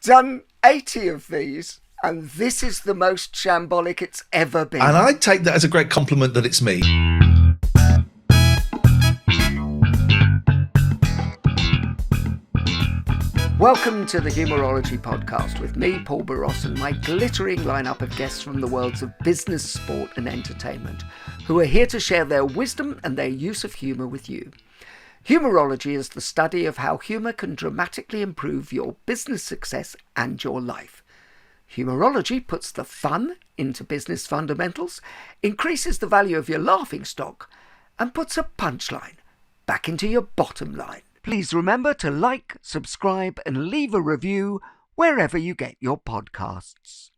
done 80 of these, and this is the most shambolic it's ever been. And I take that as a great compliment that it's me. Welcome to the Humourology Podcast with me, Paul Boross, and my glittering lineup of guests from the worlds of business, sport and entertainment, who are here to share their wisdom and their use of humour with you. Humourology is the study of how humour can dramatically improve your business success and your life. Humourology puts the fun into business fundamentals, increases the value of your laughing stock, and puts a punchline back into your bottom line. Please remember to like, subscribe, and leave a review wherever you get your podcasts.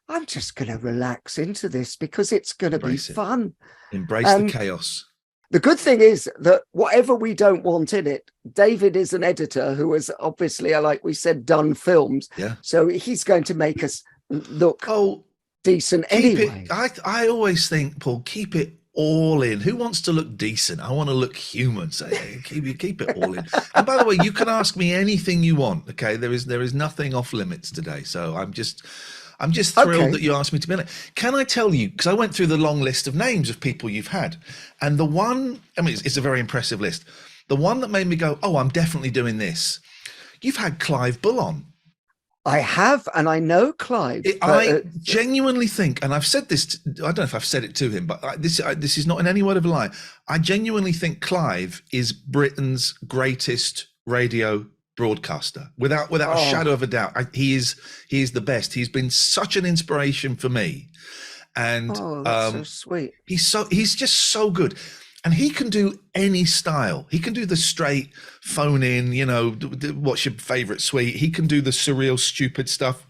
I'm just going to relax into this because it's going to be fun. Embrace the chaos. The good thing is that whatever we don't want in it, David is an editor who has obviously, like we said, done films. Yeah. So he's going to make us look decent anyway. I always think, Paul, keep it all in. Who wants to look decent? I want to look human. So keep it all in. And by the way, you can ask me anything you want. Okay, there is nothing off limits today. So I'm just thrilled that you asked me to be on it. Can I tell you, because I went through the long list of names of people you've had, and the one, I mean, it's a very impressive list. The one that made me go, oh, I'm definitely doing this. You've had Clive Balon. I have, and I know Clive. I genuinely think, and I've said this, I don't know if I've said it to him, but this is not in any word of a lie. I genuinely think Clive is Britain's greatest radio broadcaster, without a shadow of a doubt. He is the best. He's been such an inspiration for me, and that's so sweet. He's just so good. And he can do any style. He can do the straight phone in, what's your favorite sweet? He can do the surreal, stupid stuff.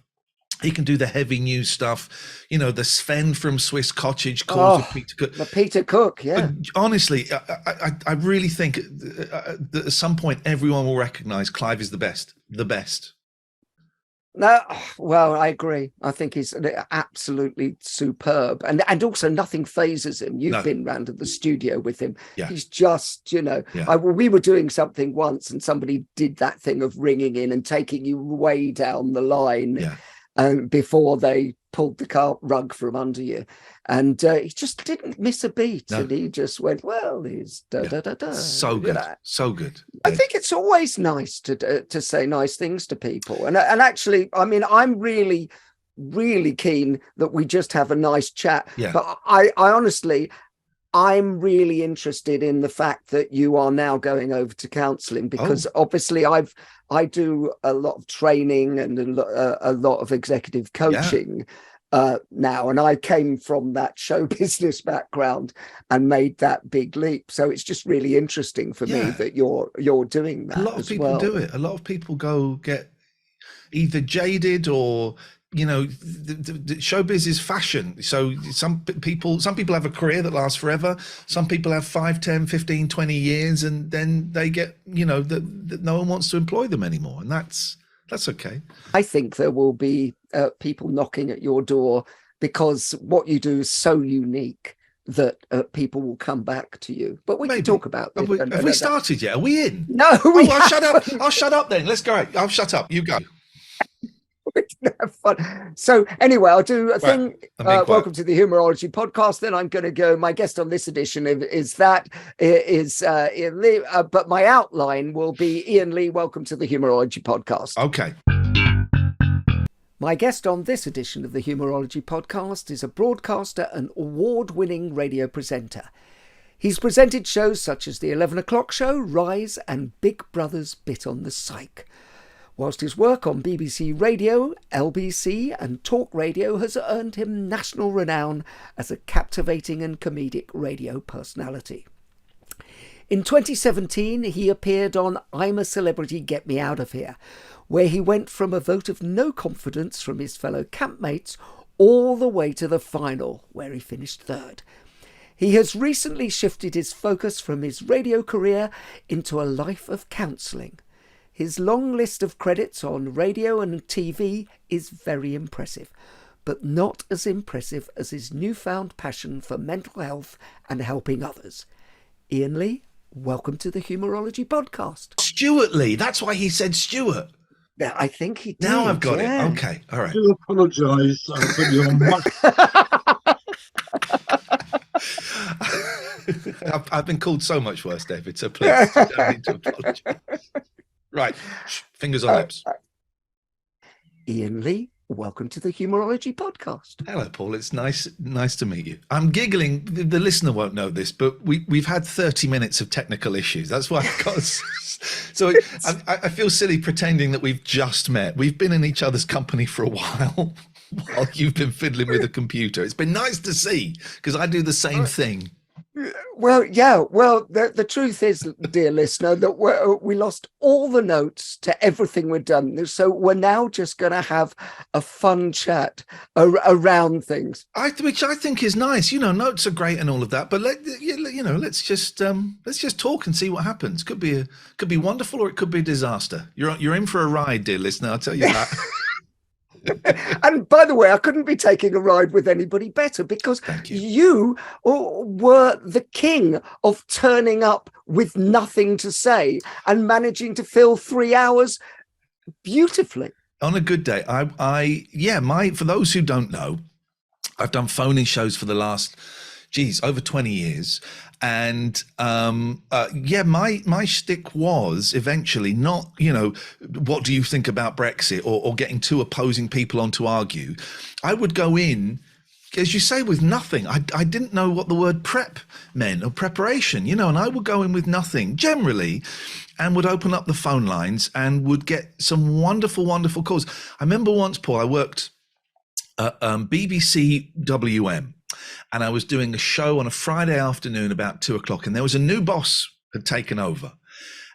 He can do the heavy news stuff. The Sven from Swiss Cottage calls with Peter Cook. The Peter Cook, yeah. But honestly, I really think that at some point everyone will recognize Clive is the best. The best. No, well, I agree. I think he's absolutely superb, and also nothing phases him. You've been round to the studio with him. Yeah. He's just, we were doing something once, and somebody did that thing of ringing in and taking you way down the line. Yeah. Before they pulled the rug from under you, and he just didn't miss a beat, and he just went, well, he's da-da-da-da. So good, so good. I think it's always nice to say nice things to people, and actually, I mean, I'm really, really keen that we just have a nice chat. Yeah. But I honestly, I'm really interested in the fact that you are now going over to counselling, because obviously I do a lot of training and a lot of executive coaching now, and I came from that show business background and made that big leap. So it's just really interesting for me that you're doing that. A lot of people do it. A lot of people get either jaded or the showbiz is fashion. So some people have a career that lasts forever. Some people have 5, 10, 15, 20 years, and then they get, that no one wants to employ them anymore. And that's okay. I think there will be people knocking at your door because what you do is so unique that people will come back to you. But we can talk about this. Have we started yet? Are we in? No, I'll shut up. I'll shut up then. Let's go. I'll shut up. You go. We can have fun. So anyway, I'll do a thing. Welcome to the Humourology Podcast. Then I'm going to go. My guest on this edition is Iain Lee, but my outline will be Iain Lee. Welcome to the Humourology Podcast. Okay. My guest on this edition of the Humourology Podcast is a broadcaster and award-winning radio presenter. He's presented shows such as the 11 o'clock show, Rise, and Big Brother's Bit on the Psych. Whilst his work on BBC Radio, LBC and Talk Radio has earned him national renown as a captivating and comedic radio personality. In 2017, he appeared on I'm a Celebrity, Get Me Out of Here, where he went from a vote of no confidence from his fellow campmates all the way to the final, where he finished third. He has recently shifted his focus from his radio career into a life of counselling. His long list of credits on radio and TV is very impressive, but not as impressive as his newfound passion for mental health and helping others. Iain Lee, welcome to the Humourology Podcast. Stuart Lee, that's why he said Stuart. I think he did. Now I've got it. yeah. Okay. All right. I do apologise. I put you on much. I've been called so much worse, David, so please you don't need to apologise. Right. Fingers on lips. Iain Lee, welcome to the Humourology Podcast. Hello, Paul. It's nice to meet you. I'm giggling. The listener won't know this, but we've had 30 minutes of technical issues. That's why I've got. So I feel silly pretending that we've just met. We've been in each other's company for a while you've been fiddling with a computer. It's been nice to see, because I do the same thing. Well, yeah. Well, the truth is, dear listener, that we lost all the notes to everything we've done. So we're now just going to have a fun chat around things. Which I think is nice. Notes are great and all of that, but let's just talk and see what happens. Could be wonderful, or it could be a disaster. You're in for a ride, dear listener. I'll tell you that. And by the way, I couldn't be taking a ride with anybody better, because you were the king of turning up with nothing to say and managing to fill 3 hours beautifully. On a good day. For those who don't know, I've done phone-in shows for the last, over 20 years. And my shtick was eventually not, what do you think about Brexit, or getting two opposing people on to argue. I would go in, as you say, with nothing. I didn't know what the word prep meant, or preparation, and I would go in with nothing generally, and would open up the phone lines and would get some wonderful, wonderful calls. I remember once, Paul, I worked at BBC WM. And I was doing a show on a Friday afternoon about 2:00, and there was a new boss had taken over.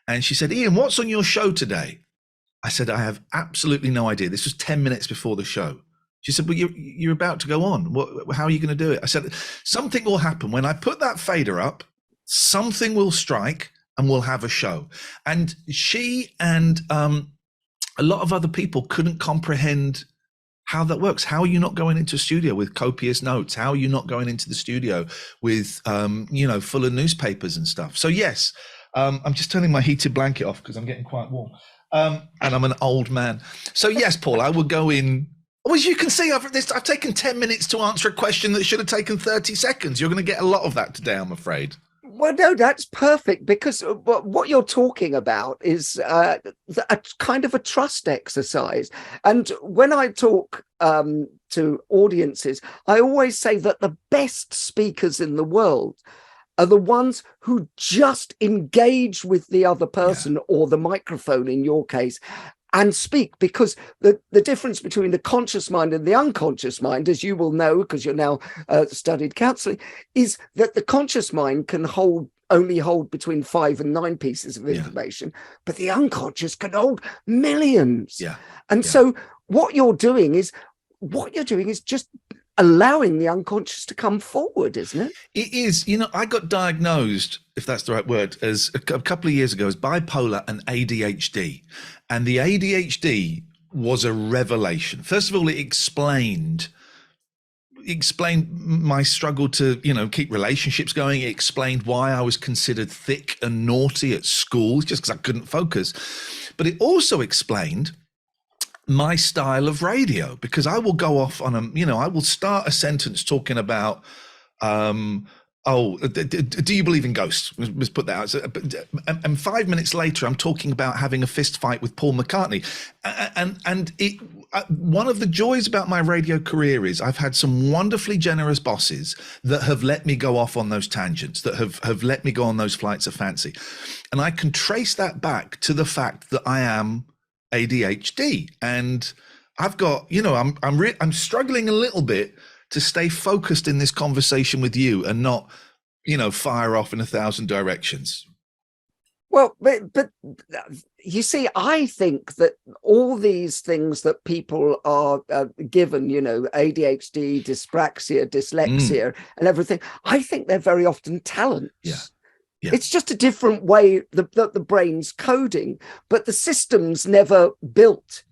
And she said, "Iain, what's on your show today?" I said, "I have absolutely no idea." This was 10 minutes before the show. She said, "Well, you're about to go on. How are you going to do it?" I said, "Something will happen. When I put that fader up, something will strike and we'll have a show." And she and a lot of other people couldn't comprehend how that works. How are you not going into a studio with copious notes? How are you not going into the studio with, full of newspapers and stuff? So yes, I'm just turning my heated blanket off because I'm getting quite warm. And I'm an old man. So yes, Paul, I would go in. Well, as you can see, I've taken 10 minutes to answer a question that should have taken 30 seconds. You're going to get a lot of that today, I'm afraid. Well, no, that's perfect, because what you're talking about is a kind of a trust exercise. And when I talk to audiences, I always say that the best speakers in the world are the ones who just engage with the other person, or the microphone in your case, and speak, because the difference between the conscious mind and the unconscious mind, as you will know because you're now studied counselling, is that the conscious mind can only hold between 5 and 9 pieces of information, but the unconscious can hold millions. So what you're doing is just allowing the unconscious to come forward, isn't it? It is. I got diagnosed, if that's the right word, as a couple of years ago, as bipolar and ADHD. And the ADHD was a revelation. First of all, it explained my struggle to, keep relationships going. It explained why I was considered thick and naughty at school, just because I couldn't focus. But it also explained my style of radio, because I will go off on I will start a sentence talking about, do you believe in ghosts? Let's put that out. And 5 minutes later, I'm talking about having a fist fight with Paul McCartney. And one of the joys about my radio career is I've had some wonderfully generous bosses that have let me go off on those tangents, that have let me go on those flights of fancy. And I can trace that back to the fact that I am ADHD, and I've got, I'm struggling a little bit to stay focused in this conversation with you and not, fire off in 1,000 directions. Well, but you see, I think that all these things that people are given, ADHD, dyspraxia, dyslexia, and everything, I think they're very often talents. Yeah. It's just a different way that the brain's coding, but the system's never built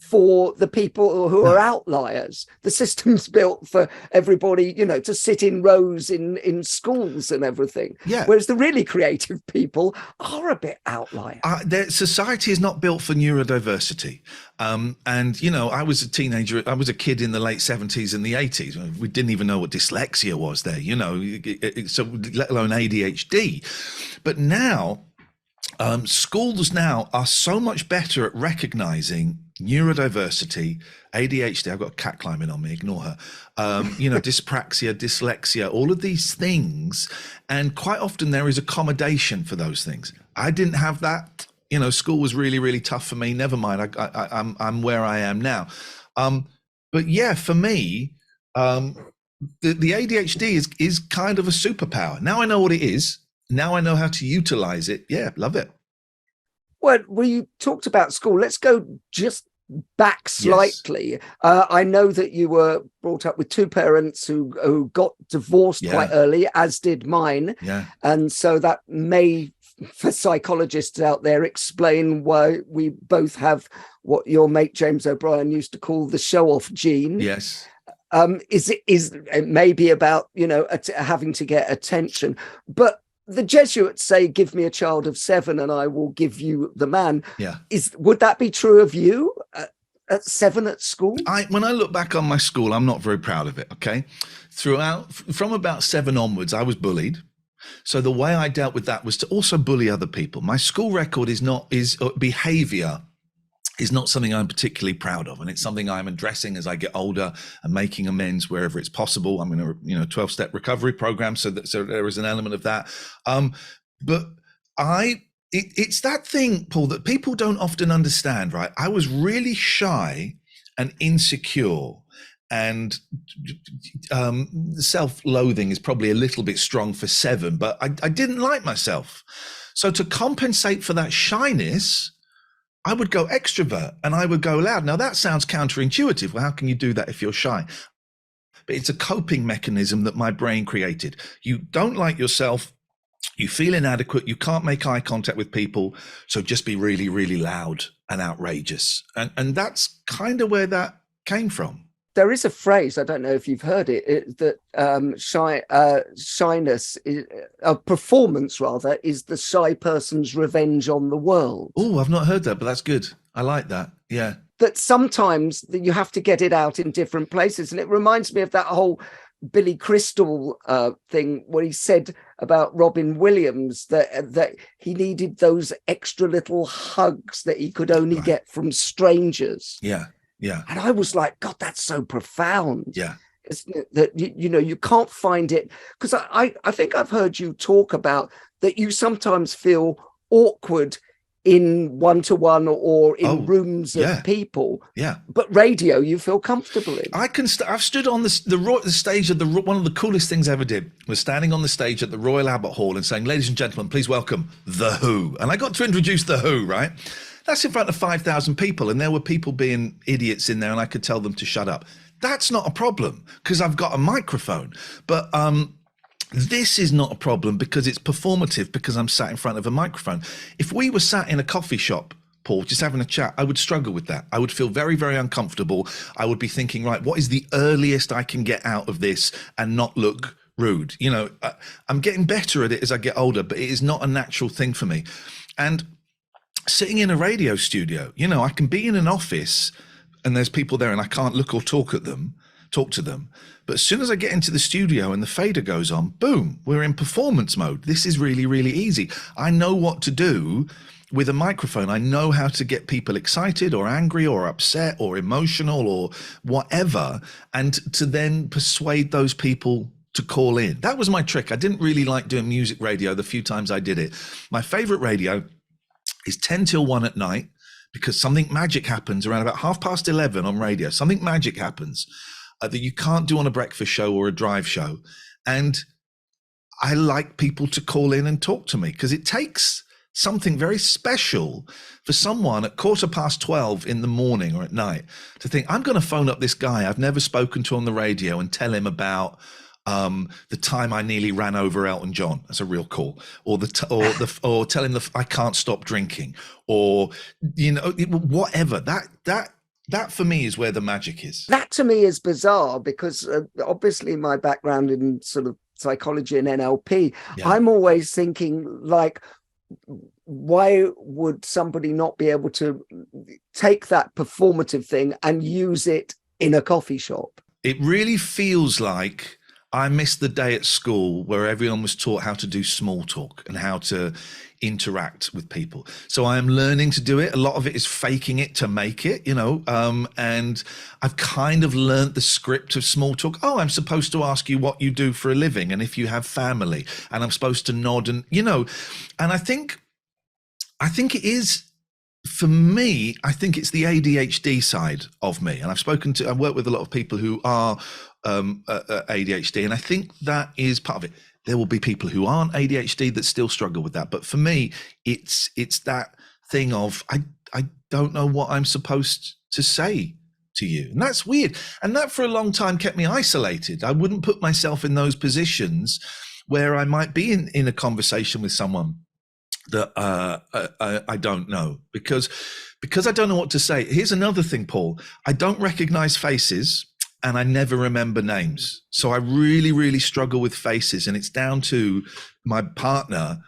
for the people who are outliers. The system's built for everybody, to sit in rows in schools and everything. Yeah. Whereas the really creative people are a bit outlier. Society is not built for neurodiversity. And, I was a teenager. I was a kid in the late 70s and the 80s. We didn't even know what dyslexia was there, so let alone ADHD. But now, schools now are so much better at recognizing neurodiversity, ADHD. I've got a cat climbing on me, ignore her. Dyspraxia, dyslexia, all of these things. And quite often there is accommodation for those things. I didn't have that. School was really, really tough for me. Never mind. I'm where I am now. But yeah, for me, the ADHD is kind of a superpower. Now I know what it is. Now I know how to utilize it. Yeah, love it. Well, we talked about school. Let's go just back slightly. Yes. I know that you were brought up with two parents who got divorced quite early, as did mine. Yeah. And so that may, for psychologists out there, explain why we both have what your mate James O'Brien used to call the show-off gene. Yes. It may be about, having to get attention, but the Jesuits say, give me a child of 7 and I will give you the man. Yeah. Would that be true of you at 7 at school? When I look back on my school, I'm not very proud of it. Okay. From about 7 onwards, I was bullied. So the way I dealt with that was to also bully other people. My school record behavior is not something I'm particularly proud of. And it's something I'm addressing as I get older and making amends wherever it's possible. I'm in a 12-step recovery program. So there is an element of that. But it's that thing, Paul, that people don't often understand, right? I was really shy and insecure, and self-loathing is probably a little bit strong for 7, but I didn't like myself. So to compensate for that shyness, I would go extrovert and I would go loud. Now that sounds counterintuitive. Well, how can you do that if you're shy? But it's a coping mechanism that my brain created. You don't like yourself. You feel inadequate. You can't make eye contact with people. So just be really, really loud and outrageous. And that's kind of where that came from. There is a phrase, I don't know if you've heard it, that shyness, performance rather, is the shy person's revenge on the world. Oh, I've not heard that, but that's good. I like that. Yeah. That sometimes you have to get it out in different places. And it reminds me of that whole Billy Crystal thing where he said about Robin Williams that he needed those extra little hugs that he could only get from strangers. Yeah. Yeah. And I was like, God, that's so profound. Yeah. Isn't it? That, you can't find it. Because I think I've heard you talk about that you sometimes feel awkward in one-to-one or in rooms of people. Yeah. But radio, you feel comfortable in. I've stood on the stage of one of the coolest things I ever did was standing on the stage at the Royal Albert Hall and saying, ladies and gentlemen, please welcome The Who. And I got to introduce The Who, right? That's in front of 5,000 people, and there were people being idiots in there, and I could tell them to shut up. That's not a problem because I've got a microphone. But this is not a problem because it's performative, because I'm sat in front of a microphone. If we were sat in a coffee shop, Paul, just having a chat, I would struggle with that. I would feel very, very uncomfortable. I would be thinking, right, what is the earliest I can get out of this and not look rude? I'm getting better at it as I get older, but it is not a natural thing for me. And sitting in a radio studio, I can be in an office and there's people there and I can't look or talk to them. But as soon as I get into the studio and the fader goes on, boom, we're in performance mode. This is really, really easy. I know what to do with a microphone. I know how to get people excited or angry or upset or emotional or whatever, and to then persuade those people to call in. That was my trick. I didn't really like doing music radio the few times I did it. My favorite radio is 10 till 1 at night, because something magic happens around about 11:30 on radio. Something magic happens that you can't do on a breakfast show or a drive show. And I like people to call in and talk to me, because it takes something very special for someone at 12:15 in the morning or at night to think, I'm going to phone up this guy I've never spoken to on the radio and tell him about the time I nearly ran over Elton John. That's a real call. Or tell him I can't stop drinking, or whatever. That That for me is where the magic is. That to me is bizarre because obviously my background in sort of psychology and NLP, I'm always thinking like, why would somebody not be able to take that performative thing and use it in a coffee shop? It really feels like I missed the day at school where everyone was taught how to do small talk and how to interact with people. So I am learning to do it. A lot of it is faking it to make it, and I've kind of learned the script of small talk. Oh, I'm supposed to ask you what you do for a living and if you have family, and I'm supposed to nod and, and I think it is, for me, I think it's the ADHD side of me. And I work with a lot of people who are ADHD, and I think that is part of it. There will be people who aren't ADHD that still struggle with that. But for me, it's that thing of, I don't know what I'm supposed to say to you. And that's weird. And that for a long time kept me isolated. I wouldn't put myself in those positions where I might be in a conversation with someone that I don't know, because I don't know what to say. Here's another thing, Paul. I don't recognize faces and I never remember names. So I really, really struggle with faces, and it's down to my partner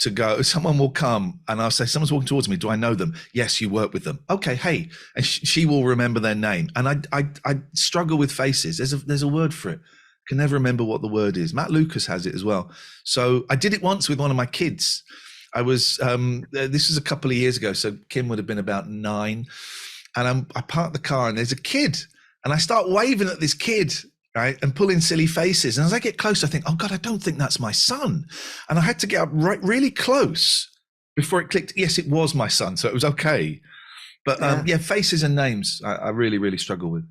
to go, someone will come and I'll say, someone's walking towards me. Do I know them? Yes, you work with them. Okay, hey. And she will remember their name. And I struggle with faces. There's a word for it. I can never remember what the word is. Matt Lucas has it as well. So I did it once with one of my kids. I was, this was a couple of years ago. So Kim would have been about 9. And I parked the car and there's a kid. And I start waving at this kid, right, and pulling silly faces. And as I get close, I think, oh God, I don't think that's my son. And I had to get up really close before it clicked. Yes, it was my son, so it was okay. But faces and names, I really, really struggle with.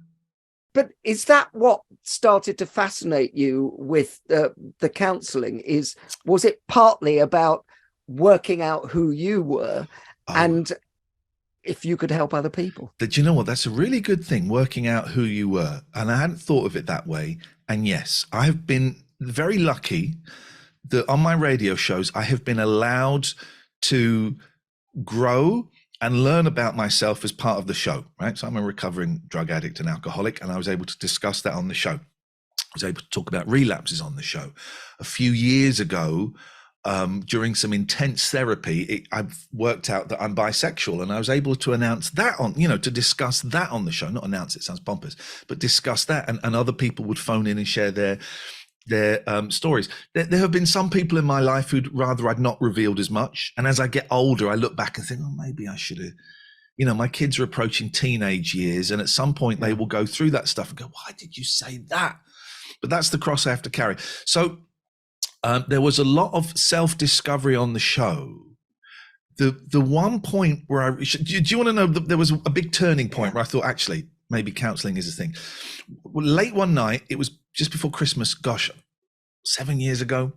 But is that what started to fascinate you with the counselling? Was it partly about working out who you were and if you could help other people? Do you know what? That's a really good thing, working out who you were. And I hadn't thought of it that way. And yes, I've been very lucky that on my radio shows, I have been allowed to grow and learn about myself as part of the show, right? So I'm a recovering drug addict and alcoholic, and I was able to discuss that on the show. I was able to talk about relapses on the show. A few years ago, during some intense therapy, I've worked out that I'm bisexual, and I was able to announce that to discuss that on the show. Not announce it, sounds pompous, but discuss that, and other people would phone in and share their stories. There have been some people in my life who'd rather I'd not revealed as much. And as I get older, I look back and think, oh, maybe I should have, my kids are approaching teenage years, and at some point they will go through that stuff and go, why did you say that? But that's the cross I have to carry. So there was a lot of self-discovery on the show. The one point where do you want to know that there was a big turning point where I thought, actually, maybe counseling is a thing. Late one night, it was just before Christmas, 7 years ago.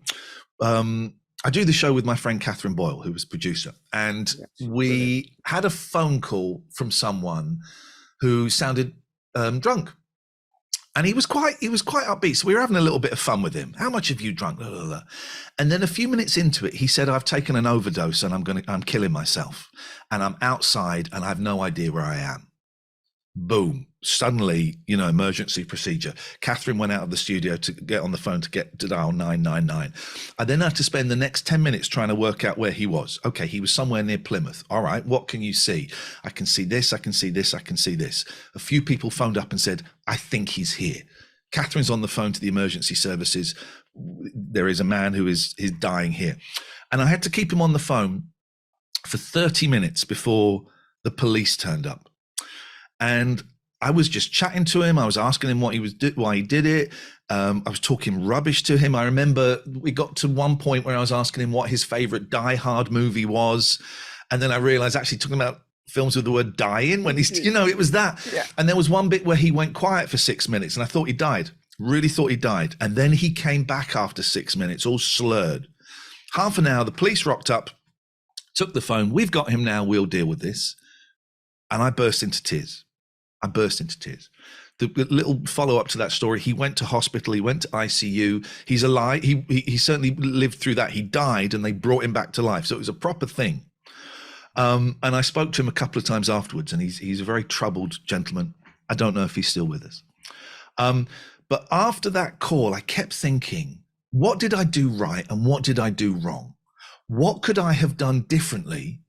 I do the show with my friend Catherine Boyle, who was producer, and we had a phone call from someone who sounded drunk. And he was quite upbeat. So we were having a little bit of fun with him. How much have you drunk? Blah, blah, blah. And then a few minutes into it, he said, I've taken an overdose and I'm killing myself. And I'm outside and I have no idea where I am. Boom. Suddenly, emergency procedure. Catherine went out of the studio to get on the phone to dial 999. I then had to spend the next 10 minutes trying to work out where he was. Okay, he was somewhere near Plymouth. All right, what can you see? I can see this, I can see this, I can see this. A few people phoned up and said, I think he's here. Catherine's on the phone to the emergency services. There is a man who is dying here. And I had to keep him on the phone for 30 minutes before the police turned up. And I was just chatting to him. I was asking him why he did it. I was talking rubbish to him. I remember we got to one point where I was asking him what his favorite Die Hard movie was. And then I realized actually talking about films with the word die in when he's, it was that. Yeah. And there was one bit where he went quiet for 6 minutes and I thought he died, really thought he died. And then he came back after 6 minutes, all slurred. Half an hour, the police rocked up, took the phone. We've got him now. We'll deal with this. And I burst into tears. The little follow-up to that story, he went to hospital, he went to ICU, he's alive, he certainly lived through that. He died and they brought him back to life. So it was a proper thing. And I spoke to him a couple of times afterwards, and he's a very troubled gentleman. I don't know if he's still with us. But after that call, I kept thinking, what did I do right and what did I do wrong? What could I have done differently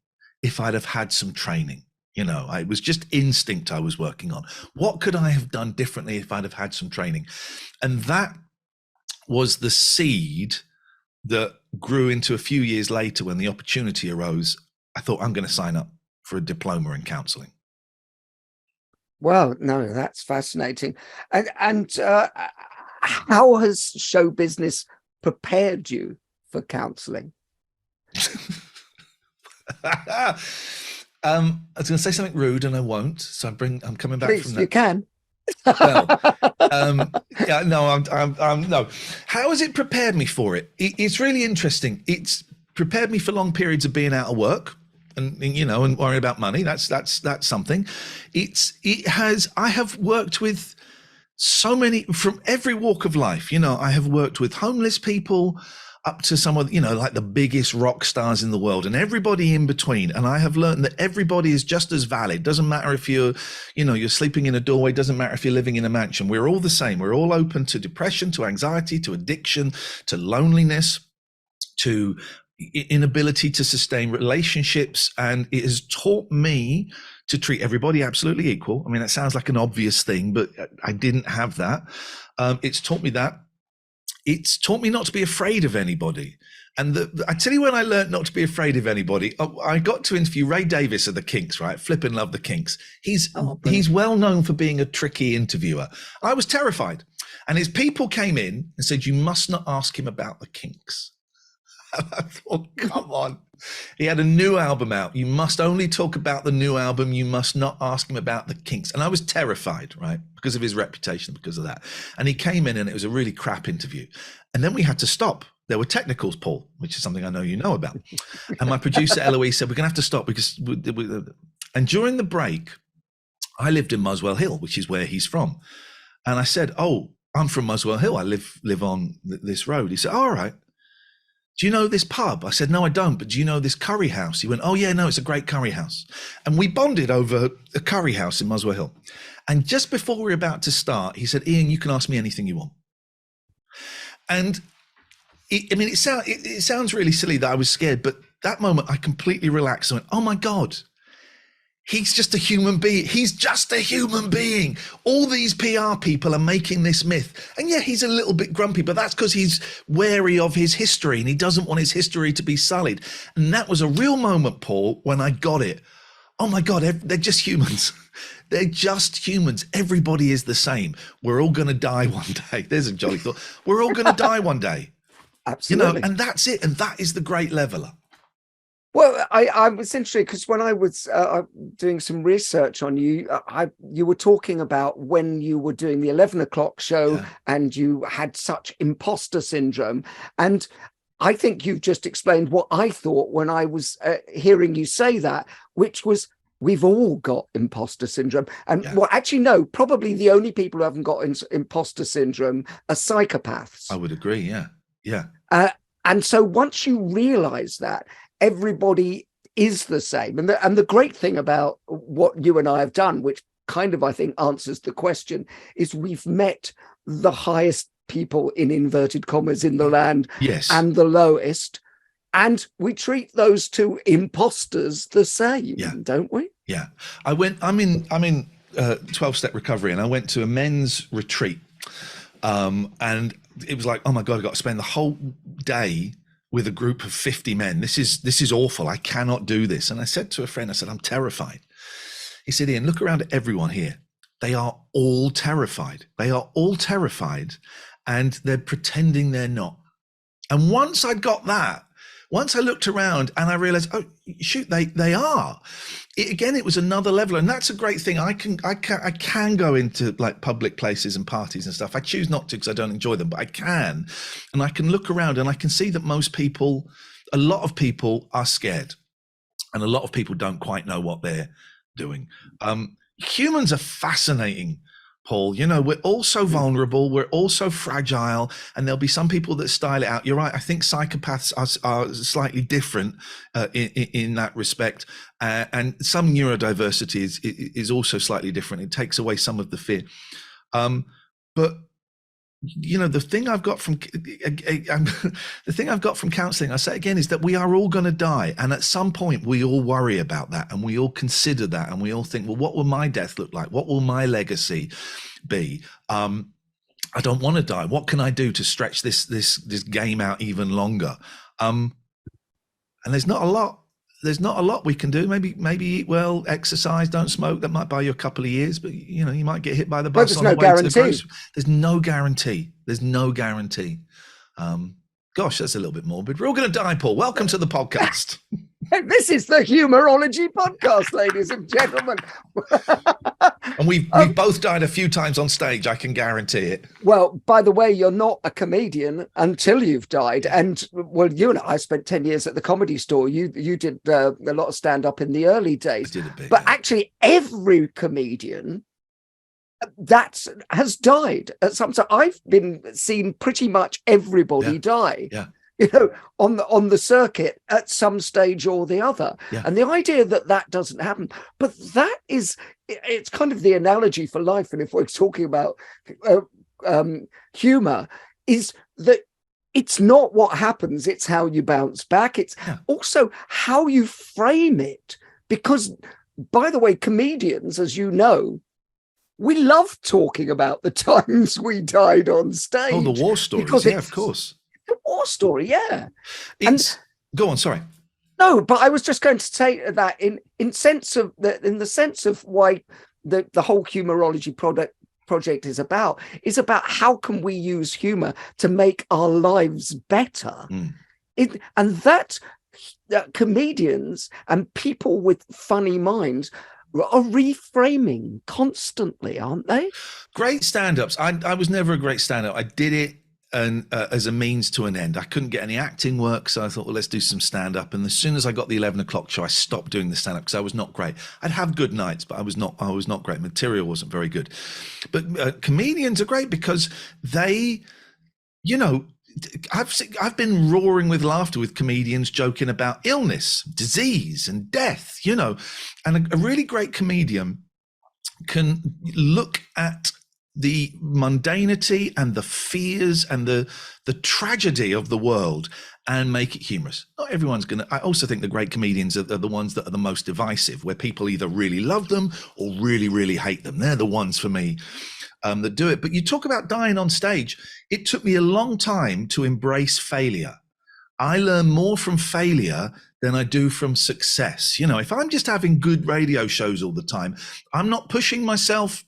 if I'd have had some training? It was just instinct I was working on. What could I have done differently if I'd have had some training? And that was the seed that grew into a few years later when the opportunity arose. I thought, I'm going to sign up for a diploma in counselling. Well, no, that's fascinating. And how has show business prepared you for counselling? I was going to say something rude, and I won't. So I'm coming back. Please, from that. you can. Well, yeah, no, I'm no. How has it prepared me for it? It's really interesting. It's prepared me for long periods of being out of work and worrying about money. That's something. I have worked with so many from every walk of life. I have worked with homeless people up to some of, like the biggest rock stars in the world, and everybody in between. And I have learned that everybody is just as valid. Doesn't matter if you're sleeping in a doorway. Doesn't matter if you're living in a mansion. We're all the same. We're all open to depression, to anxiety, to addiction, to loneliness, to inability to sustain relationships. And it has taught me to treat everybody absolutely equal. I mean, that sounds like an obvious thing, but I didn't have that. It's taught me that. It's taught me not to be afraid of anybody. And I tell you when I learned not to be afraid of anybody, I got to interview Ray Davies of the Kinks, right? Flippin' love the Kinks. He's well known for being a tricky interviewer. I was terrified. And his people came in and said, you must not ask him about the Kinks. And I thought, come on. He had a new album out. You must only talk about the new album. You must not ask him about the Kinks. And I was terrified, right? Because of his reputation, because of that. And he came in and it was a really crap interview. And then we had to stop. There were technicals, Paul, which is something I know you know about. And my producer, Eloise, said, we're going to have to stop because... And during the break, I lived in Muswell Hill, which is where he's from. And I said, oh, I'm from Muswell Hill. I live on this road. He said, all right. Do you know this pub? I said, no, I don't. But do you know this curry house? He went, oh, yeah, no, it's a great curry house. And we bonded over a curry house in Muswell Hill. And just before we were about to start, he said, Iain, you can ask me anything you want. And it sounds really silly that I was scared, but that moment I completely relaxed and went, oh, my God. He's just a human being. He's just a human being. All these PR people are making this myth. And yeah, he's a little bit grumpy, but that's because he's wary of his history and he doesn't want his history to be sullied. And that was a real moment, Paul, when I got it. Oh my God, they're just humans. They're just humans. Everybody is the same. We're all going to die one day. There's a jolly thought. We're all going to die one day. Absolutely. And that's it. And that is the great leveler. Well, I was interested because when I was doing some research on you, you were talking about when you were doing the 11 o'clock show and you had such imposter syndrome. And I think you've just explained what I thought when I was hearing you say that, which was we've all got imposter syndrome. And well, actually, no, probably the only people who haven't got imposter syndrome are psychopaths. I would agree. Yeah. Yeah. And so once you realize that, everybody is the same. And the great thing about what you and I have done, which kind of, I think, answers the question, is we've met the highest people in inverted commas in the land and the lowest. And we treat those two imposters the same, don't we? Yeah. I'm in 12-step recovery, and I went to a men's retreat. And it was like, oh my God, I've got to spend the whole day with a group of 50 men. This is awful. I cannot do this. And I said to a friend, I said, I'm terrified. He said, Iain, look around at everyone here. They are all terrified. They are all terrified and they're pretending they're not. And once I got that, once I looked around and I realized, oh, shoot, they are. It was another level. And that's a great thing. I can go into like public places and parties and stuff. I choose not to because I don't enjoy them, but I can. And I can look around and I can see that a lot of people are scared. And a lot of people don't quite know what they're doing. Humans are fascinating, Paul. You know, we're all so vulnerable. We're all so fragile. And there'll be some people that style it out. You're right. I think psychopaths are slightly different in that respect. And some neurodiversity is also slightly different. It takes away some of the fear. But you know, the thing I've got from counseling, I say again, is that we are all going to die. And at some point we all worry about that, and we all consider that, and we all think, well, what will my death look like? What will my legacy be? I don't want to die. What can I do to stretch this game out even longer? And there's not a lot we can do. Maybe eat well, exercise, don't smoke. That might buy you a couple of years, but you know, you might get hit by the bus on the way to the grocery. There's no guarantee. Gosh, that's a little bit morbid. We're all going to die, Paul. Welcome to the podcast. This is the Humourology Podcast, ladies and gentlemen. And we've both died a few times on stage, I can guarantee it. Well, by the way, you're not a comedian until you've died. And, well, you and I spent 10 years at the Comedy Store. You did a lot of stand-up in the early days. I did a bit, but actually, every comedian that has died at some time. I've seen pretty much everybody die. Yeah. You know, on the circuit at some stage or the other. Yeah. And the idea that doesn't happen, but it's kind of the analogy for life. And if we're talking about humor, is that it's not what happens, it's how you bounce back. It's also how you frame it. Because, by the way, comedians, as you know, we love talking about the times we died on stage. Oh, the war stories, of course. The war story, yeah. Go on, sorry. No, but I was just going to say that in the sense of why the whole Humourology project is about how can we use humor to make our lives better. And that comedians and people with funny minds are reframing constantly, aren't they? Great stand-ups. I was never a great stand-up. I did it as a means to an end. I couldn't get any acting work, so I thought, well, let's do some stand-up. And as soon as I got the 11 o'clock show, I stopped doing the stand-up because I was not great. I'd have good nights, but I was not great. Material wasn't very good. But comedians are great because they, you know, I've been roaring with laughter with comedians joking about illness, disease, and death, you know. And a really great comedian can look at the mundanity and the fears and the tragedy of the world and make it humorous. Not everyone's going to. I also think the great comedians are the ones that are the most divisive, where people either really love them or really, really hate them. They're the ones for me that do it. But you talk about dying on stage. It took me a long time to embrace failure. I learn more from failure than I do from success. You know, if I'm just having good radio shows all the time, I'm not pushing myself.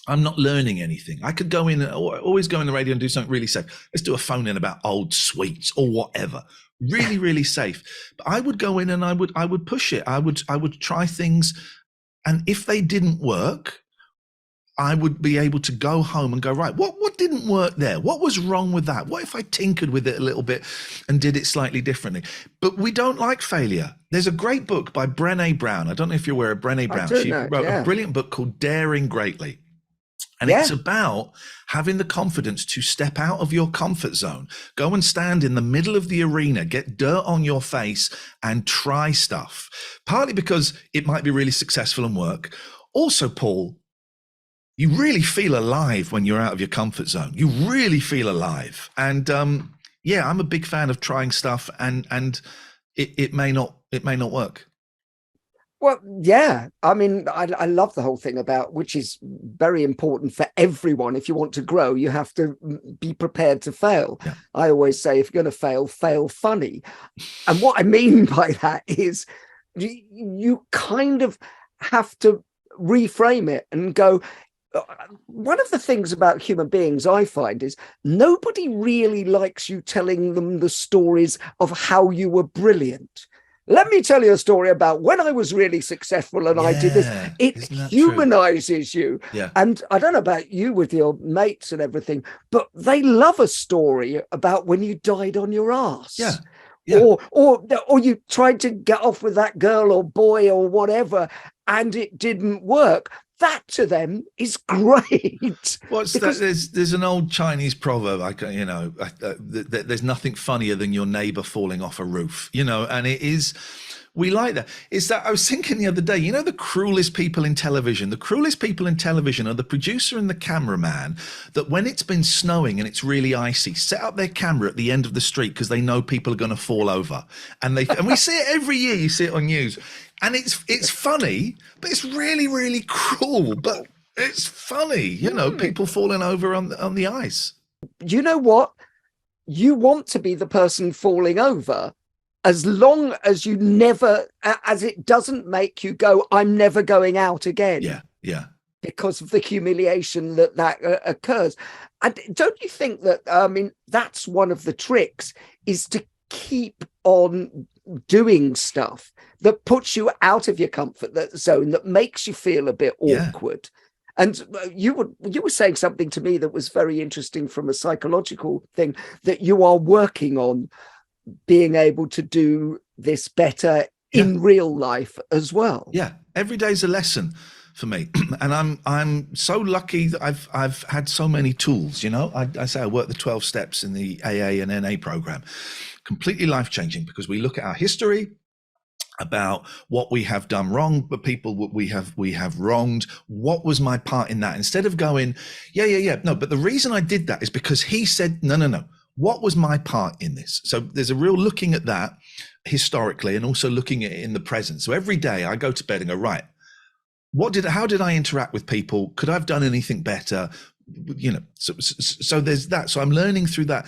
I'm not learning anything. I could go in, always go in the radio and do something really safe. Let's do a phone in about old sweets or whatever. Really, really safe. But I would go in and I would push it. I would try things. And if they didn't work, I would be able to go home and go, right, what didn't work there? What was wrong with that? What if I tinkered with it a little bit and did it slightly differently? But we don't like failure. There's a great book by Brené Brown. I don't know if you're aware of Brené Brown. She wrote a brilliant book called Daring Greatly. And it's about having the confidence to step out of your comfort zone, go and stand in the middle of the arena, get dirt on your face and try stuff. Partly because it might be really successful and work. Also, Paul, you really feel alive when you're out of your comfort zone. You really feel alive. And I'm a big fan of trying stuff and it may not work. Well, yeah. I mean, I love the whole thing about, which is very important for everyone. If you want to grow, you have to be prepared to fail. Yeah. I always say, if you're going to fail funny. And what I mean by that is you kind of have to reframe it and go, one of the things about human beings I find is nobody really likes you telling them the stories of how you were brilliant. Let me tell you a story about when I was really successful and I did this. It humanizes you. Yeah. And I don't know about you with your mates and everything, but they love a story about when you died on your ass. Yeah. Yeah. Or you tried to get off with that girl or boy or whatever, and it didn't work. that to them is great. What's that? There's an old Chinese proverb, there's nothing funnier than your neighbor falling off a roof, and it is, we like that. It's that I was thinking the other day, the cruelest people in television are the producer and the cameraman that when it's been snowing and it's really icy, set up their camera at the end of the street because they know people are going to fall over. And we see it every year, you see it on news. And it's funny, but it's really, really cruel. But it's funny, people falling over on the ice. You know what? You want to be the person falling over as long as you never, as it doesn't make you go, I'm never going out again. Yeah. Because of the humiliation that occurs. And don't you think that, that's one of the tricks, is to keep on doing stuff that puts you out of your comfort zone, that makes you feel a bit awkward. And you were saying something to me that was very interesting from a psychological thing, that you are working on being able to do this better in real life as well. Yeah, every day's a lesson for me, and I'm so lucky that I've had so many tools. I say I work the 12 steps in the AA and NA program, completely life-changing, because we look at our history, about what we have done wrong, but people we have wronged. What was my part in that? Instead of going, no, but the reason I did that is because he said, no. What was my part in this? So there's a real looking at that historically, and also looking at it in the present. So every day I go to bed and go, right, how did I interact with people? Could I have done anything better? So there's that. So I'm learning through that.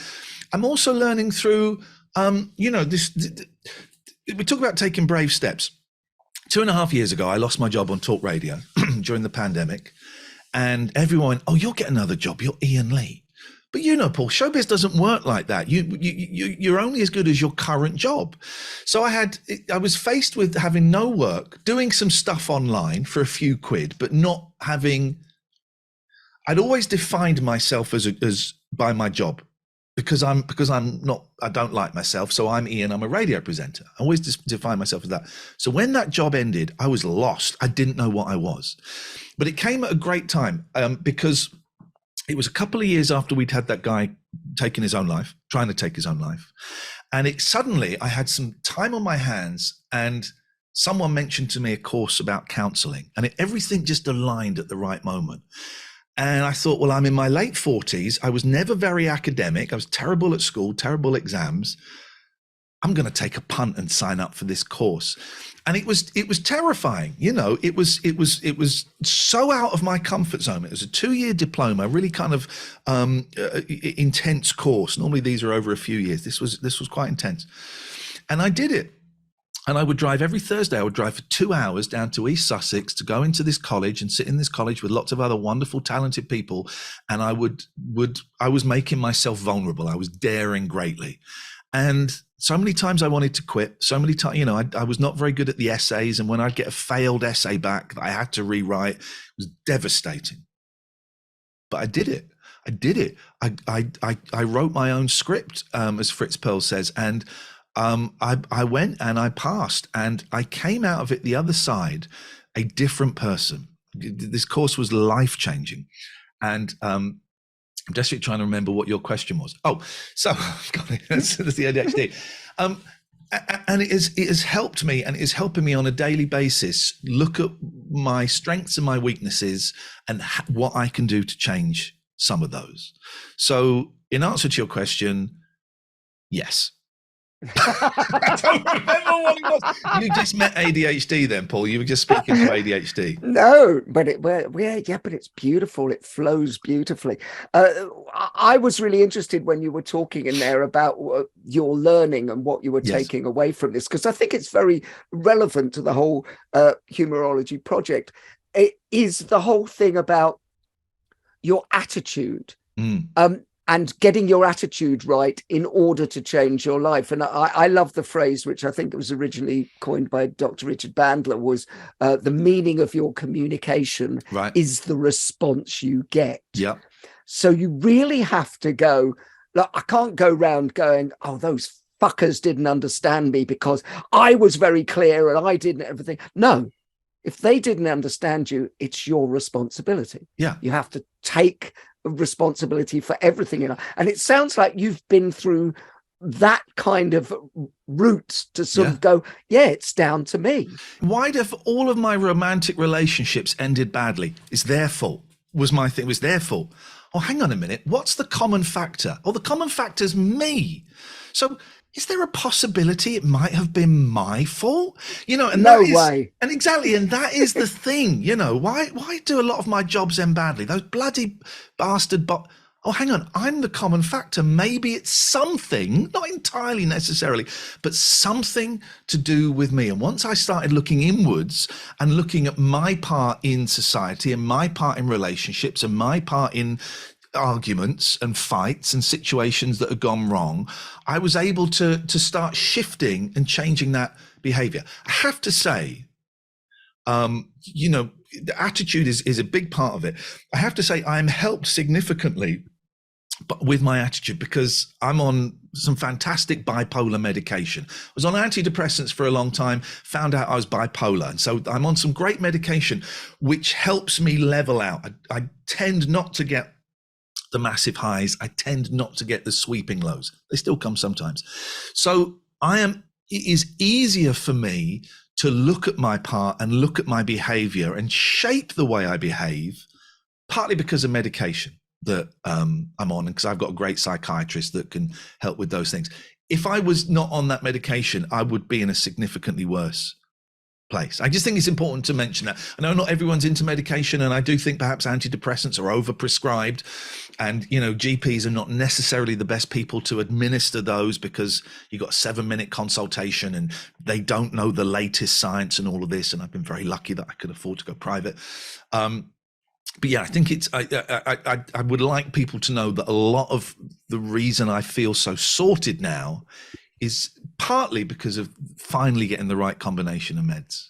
I'm also learning through, we talk about taking brave steps. 2.5 years ago, I lost my job on talk radio during the pandemic, and everyone went, "Oh, you'll get another job. You're Iain Lee." But Paul, showbiz doesn't work like that. You're only as good as your current job. So I was faced with having no work, doing some stuff online for a few quid, but not having. I'd always defined myself as by my job. Because I don't like myself. So I'm Iain, I'm a radio presenter. I always define myself as that. So when that job ended, I was lost. I didn't know what I was. But it came at a great time, because it was a couple of years after we'd had that guy trying to take his own life. And suddenly I had some time on my hands, and someone mentioned to me a course about counseling, and everything just aligned at the right moment. And I thought, well, I'm in my late 40s. I was never very academic. I was terrible at school, terrible exams. I'm going to take a punt and sign up for this course. And it was terrifying. It was so out of my comfort zone. It was a 2-year diploma, really kind of intense course. Normally these are over a few years. This was quite intense. And I did it. And I would drive every Thursday. I would drive for 2 hours down to East Sussex to go into this college and sit in this college with lots of other wonderful, talented people. And I was making myself vulnerable. I was daring greatly. And so many times I wanted to quit. So many times, I was not very good at the essays. And when I'd get a failed essay back that I had to rewrite, it was devastating. But I did it. I wrote my own script, as Fritz Perl says. And I went and I passed, and I came out of it the other side a different person. This course was life-changing. And I'm desperately trying to remember what your question was. Oh, so that's the ADHD. And it has helped me, and it is helping me on a daily basis look at my strengths and my weaknesses and what I can do to change some of those. So in answer to your question, yes. I don't remember what it was. You just met ADHD then, Paul. You were just speaking to ADHD. No, but but it's beautiful. It flows beautifully. I was really interested when you were talking in there about your learning and what you were taking away from this, because I think it's very relevant to the whole Humourology project. It is the whole thing about your attitude. And getting your attitude right in order to change your life. And I love the phrase, which I think was originally coined by Dr. Richard Bandler, was the meaning of your communication is the response you get. Yeah. So you really have to go, look, I can't go round going, oh, those fuckers didn't understand me because I was very clear and I didn't everything. No, if they didn't understand you, it's your responsibility. Yeah. You have to take responsibility for everything in life. And it sounds like you've been through that kind of route to sort of go, yeah, it's down to me. Why if all of my romantic relationships ended badly? It's their fault, was my thing. It was their fault. Oh, hang on a minute. What's the common factor? Oh, the common factor is me. So is there a possibility it might have been my fault? You know, and no way. And exactly, and that is the thing, you know, why do a lot of my jobs end badly? Those bloody bastard oh, hang on, I'm the common factor. Maybe it's something, not entirely necessarily, but something to do with me. And once I started looking inwards and looking at my part in society and my part in relationships and my part in arguments and fights and situations that had gone wrong, I was able to start shifting and changing that behavior. I have to say, you know, the attitude is a big part of it. I have to say I'm helped significantly with my attitude because I'm on some fantastic bipolar medication. I was on antidepressants for a long time, found out I was bipolar. And so I'm on some great medication, which helps me level out. I tend not to get the massive highs. I tend not to get the sweeping lows. They still come sometimes. So it is easier for me to look at my part and look at my behavior and shape the way I behave, partly because of medication that I'm on, because I've got a great psychiatrist that can help with those things. If I was not on that medication, I would be in a significantly worse place. I just think it's important to mention that. I know not everyone's into medication, and I do think perhaps antidepressants are overprescribed, and you know, GPs are not necessarily the best people to administer those because you got a 7-minute consultation and they don't know the latest science and all of this. And I've been very lucky that I could afford to go private. But yeah, I think I would like people to know that a lot of the reason I feel so sorted now is partly because of finally getting the right combination of meds.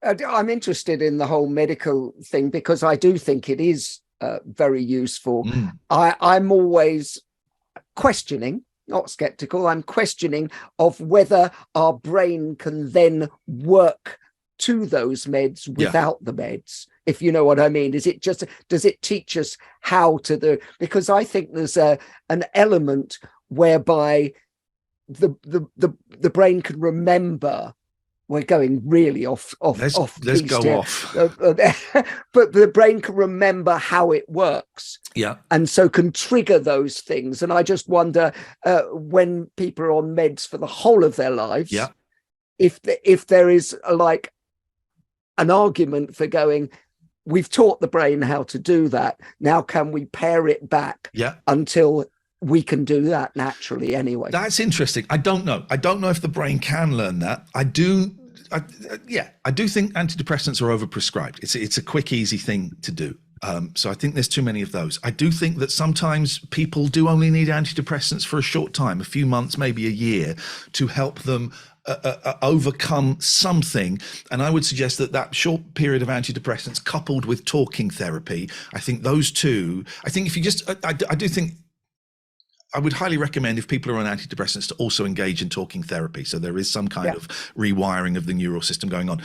I'm interested in the whole medical thing because I do think it is very useful. I'm always questioning, not skeptical, I'm questioning of whether our brain can then work to those meds without the meds, if you know what I mean. Is it just, does it teach us how to because I think there's an element whereby the brain can remember. We're going really off. Let's go here. off. But the brain can remember how it works. Yeah. And so can trigger those things. And I just wonder when people are on meds for the whole of their lives, if there is like an argument for going, we've taught the brain how to do that. Now can we pare it back until we can do that naturally anyway? That's interesting. I don't know if the brain can learn that. I do think antidepressants are overprescribed. It's a quick, easy thing to do. So I think there's too many of those. I do think that sometimes people do only need antidepressants for a short time, a few months, maybe a year, to help them overcome something. And I would suggest that short period of antidepressants coupled with talking therapy, I think those two, I think if you just, I do think, I would highly recommend if people are on antidepressants to also engage in talking therapy. So there is some kind of rewiring of the neural system going on.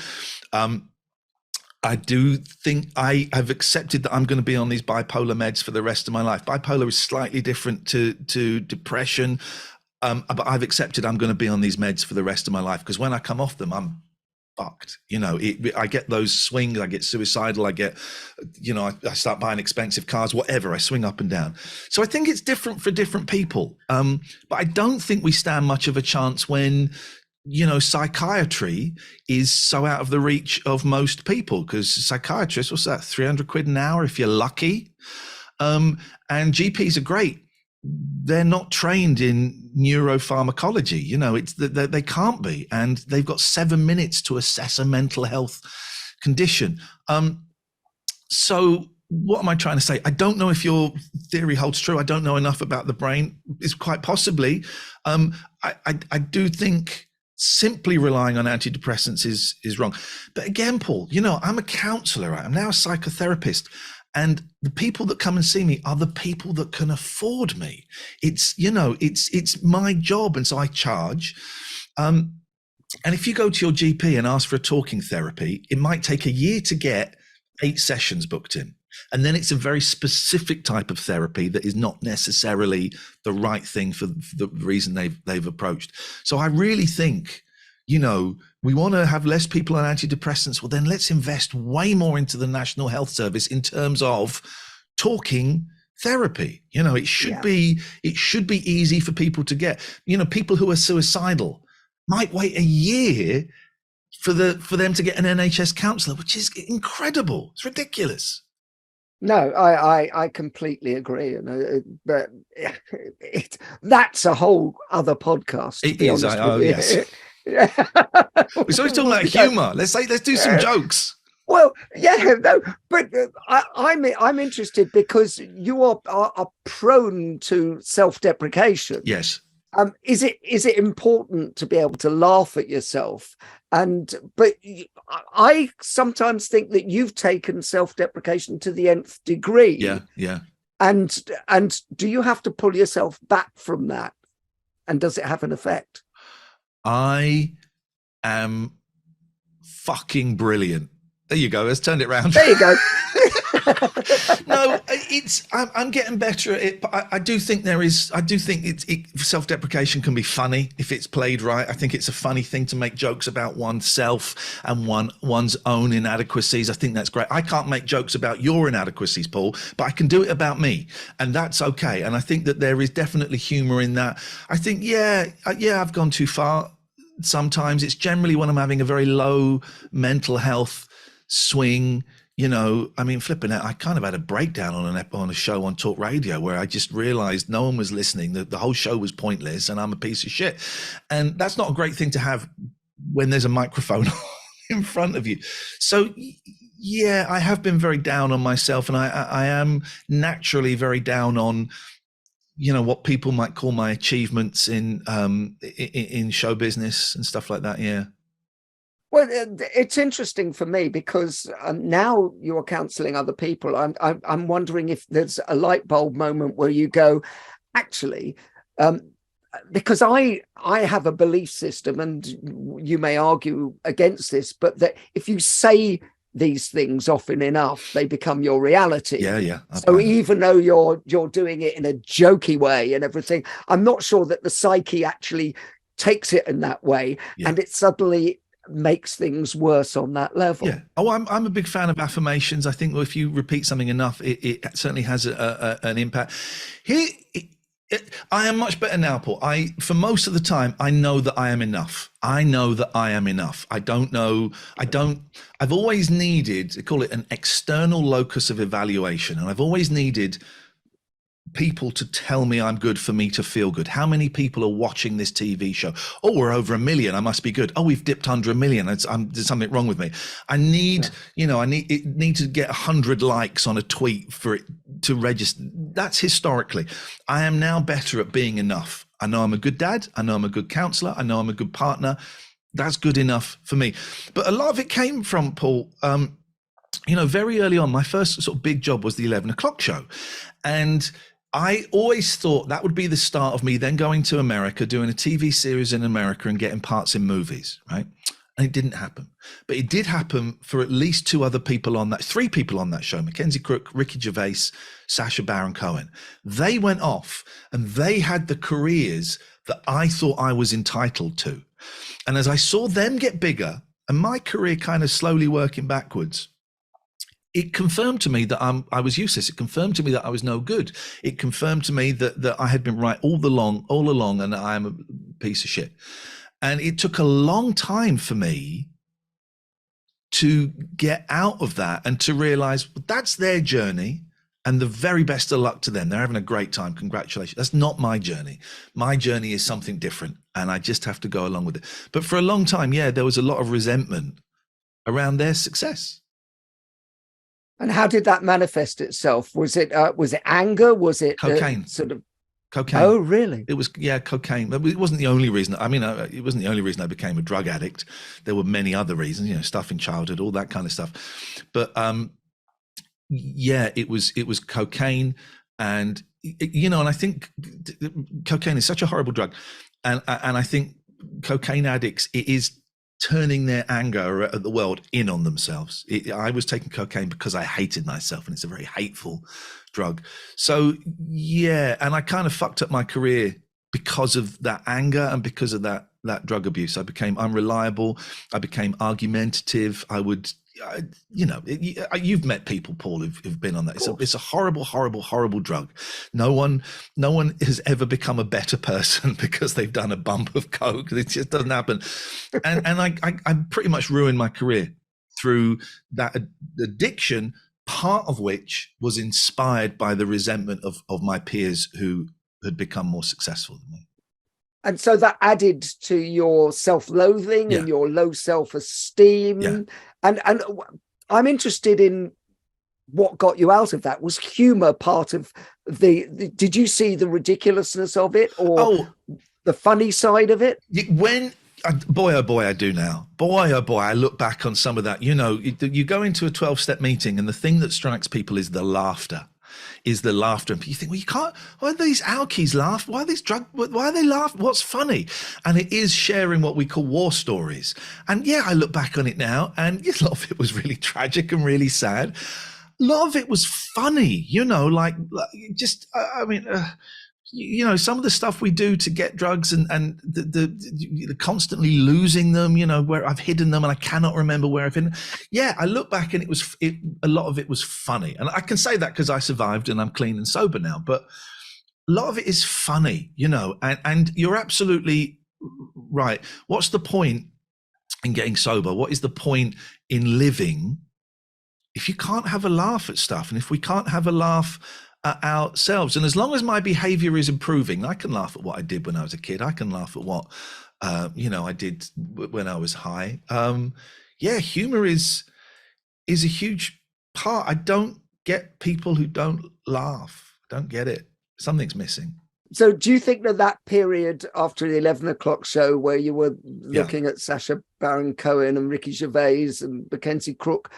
I do think I have accepted that I'm going to be on these bipolar meds for the rest of my life. Bipolar is slightly different to depression, but I've accepted I'm going to be on these meds for the rest of my life because when I come off them, I'm fucked. You know, I get those swings, I get suicidal, I get, you know, I start buying expensive cars, whatever, I swing up and down. So I think it's different for different people. But I don't think we stand much of a chance when, you know, psychiatry is so out of the reach of most people because psychiatrists, what's that, 300 quid an hour if you're lucky. And GPs are great. They're not trained in neuropharmacology. You know, it's they can't be, and they've got 7 minutes to assess a mental health condition. So what am I trying to say? I don't know if your theory holds true. I don't know enough about the brain. It's quite possibly. I do think simply relying on antidepressants is wrong. But again, Paul, you know, I'm a counselor. I'm now a psychotherapist. And the people that come and see me are the people that can afford me. It's, you know, it's my job. And so I charge. And if you go to your GP and ask for a talking therapy, it might take a year to get 8 sessions booked in. And then it's a very specific type of therapy that is not necessarily the right thing for the reason they've approached. So I really think, we want to have less people on antidepressants. Well, then let's invest way more into the National Health Service in terms of talking therapy. It should be easy for people to get. People who are suicidal might wait a year for them to get an NHS counsellor, which is incredible. It's ridiculous. No, I completely agree, but that's a whole other podcast. It is. Yes. We're always talking about humour. Let's do some jokes. Well, yeah, no, but I'm interested because you are prone to self-deprecation. Yes. Is it important to be able to laugh at yourself? But I sometimes think that you've taken self-deprecation to the nth degree. Yeah. And do you have to pull yourself back from that? And does it have an effect? I am fucking brilliant. There you go. Let's turn it around. There you go. No, I'm getting better at it, but I do think self-deprecation can be funny if it's played right. I think it's a funny thing to make jokes about oneself and one's own inadequacies. I think that's great. I can't make jokes about your inadequacies, Paul, but I can do it about me, and that's okay. And I think that there is definitely humor in that. I think, I've gone too far. Sometimes it's generally when I'm having a very low mental health swing. Flipping out, I kind of had a breakdown on a show on Talk Radio where I just realized no one was listening. The whole show was pointless and I'm a piece of shit. And that's not a great thing to have when there's a microphone in front of you. So yeah, I have been very down on myself, and I am naturally very down on, what people might call my achievements in show business and stuff like that. Yeah. Well, it's interesting for me because now you're counselling other people. I'm wondering if there's a light bulb moment where you go, actually, because I have a belief system, and you may argue against this, but that if you say these things often enough, they become your reality. Yeah. So even though you're doing it in a jokey way and everything, I'm not sure that the psyche actually takes it in that way, and it suddenly makes things worse on that level. Yeah. Oh, I'm a big fan of affirmations. I think if you repeat something enough, it certainly has an impact. I am much better now, Paul. For most of the time, I know that I am enough. I've always needed, they call it an external locus of evaluation. And I've always needed people to tell me I'm good for me to feel good. How many people are watching this TV show? Oh, we're over 1 million. I must be good. Oh, we've dipped under 1 million. There's something wrong with me. I need to get 100 likes on a tweet for it to register. That's historically. I am now better at being enough. I know I'm a good dad. I know I'm a good counselor. I know I'm a good partner. That's good enough for me. But a lot of it came from, Paul, very early on, my first sort of big job was the 11 o'clock show. And I always thought that would be the start of me then going to America, doing a TV series in America and getting parts in movies, right? And it didn't happen. But it did happen for at least 3 people on that show, Mackenzie Crook, Ricky Gervais, Sacha Baron Cohen. They went off and they had the careers that I thought I was entitled to. And as I saw them get bigger and my career kind of slowly working backwards, it confirmed to me that I was useless. It confirmed to me that I was no good. It confirmed to me that I had been right all along, and I am a piece of shit. And it took a long time for me to get out of that and to realize that's their journey, and the very best of luck to them. They're having a great time. Congratulations. That's not my journey. My journey is something different, and I just have to go along with it. But for a long time, there was a lot of resentment around their success. And how did that manifest itself? Was it anger? Was it cocaine? Sort of cocaine. Oh, really? It was, cocaine. It wasn't the only reason. It wasn't the only reason I became a drug addict. There were many other reasons, stuff in childhood, all that kind of stuff. But it was cocaine, and and I think cocaine is such a horrible drug, and I think cocaine addicts, it is turning their anger at the world in on themselves. I was taking cocaine because I hated myself, and it's a very hateful drug. So yeah, and I kind of fucked up my career because of that anger and because of that drug abuse. I became unreliable. I became argumentative. You've met people, Paul, who've been on that. It's a horrible, horrible, horrible drug. No one has ever become a better person because they've done a bump of coke. It just doesn't happen. And I pretty much ruined my career through that addiction, part of which was inspired by the resentment of my peers who had become more successful than me. And so that added to your self-loathing and your low self-esteem. Yeah. And I'm interested in what got you out of that. Was humor part of did you see the ridiculousness of it, or the funny side of it? Boy, oh boy, I do now. Boy, oh boy, I look back on some of that. You go into a 12-step meeting, and the thing that strikes people is the laughter. And you think, well, you can't, why do these alkies laugh? Why are they laughing? What's funny? And it is sharing what we call war stories. And yeah, I look back on it now, and a lot of it was really tragic and really sad. A lot of it was funny, some of the stuff we do to get drugs and the constantly losing them, where I've hidden them and I cannot remember where I've hidden. Yeah, I look back and a lot of it was funny. And I can say that because I survived and I'm clean and sober now, but a lot of it is funny, and you're absolutely right. What's the point in getting sober? What is the point in living if you can't have a laugh at stuff? And if we can't have a laugh ourselves, and as long as my behavior is improving, I can laugh at what I did when I was a kid. I can laugh at what I did when I was high. Humor is a huge part. I don't get people who don't laugh. I don't get it. Something's missing. So do you think that period after the 11 o'clock show, where you were looking at Sacha Baron Cohen and Ricky Gervais and Mackenzie Crook,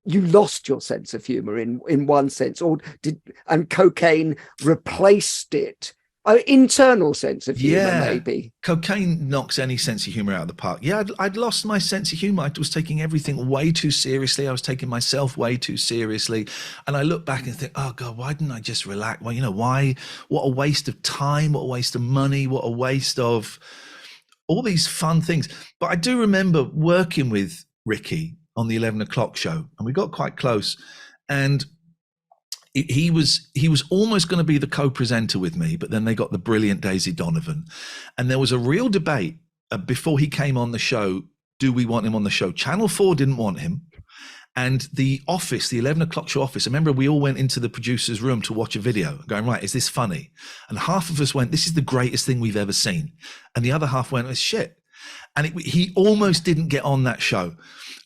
you lost your sense of humor in one sense, and cocaine replaced it? Internal sense of humor, maybe. Cocaine knocks any sense of humor out of the park. Yeah, I'd lost my sense of humor. I was taking everything way too seriously. I was taking myself way too seriously. And I look back and think, oh God, why didn't I just relax? Well, why? What a waste of time, what a waste of money, what a waste of all these fun things. But I do remember working with Ricky on the 11 o'clock show, and we got quite close, and he was almost going to be the co-presenter with me, but then they got the brilliant Daisy Donovan, and there was a real debate before he came on the show. Do we want him on the show? Channel 4 didn't want him, and the 11 o'clock show office, I remember we all went into the producer's room to watch a video going, right, is this funny? And half of us went, this is the greatest thing we've ever seen, and the other half went, it's shit. And he almost didn't get on that show.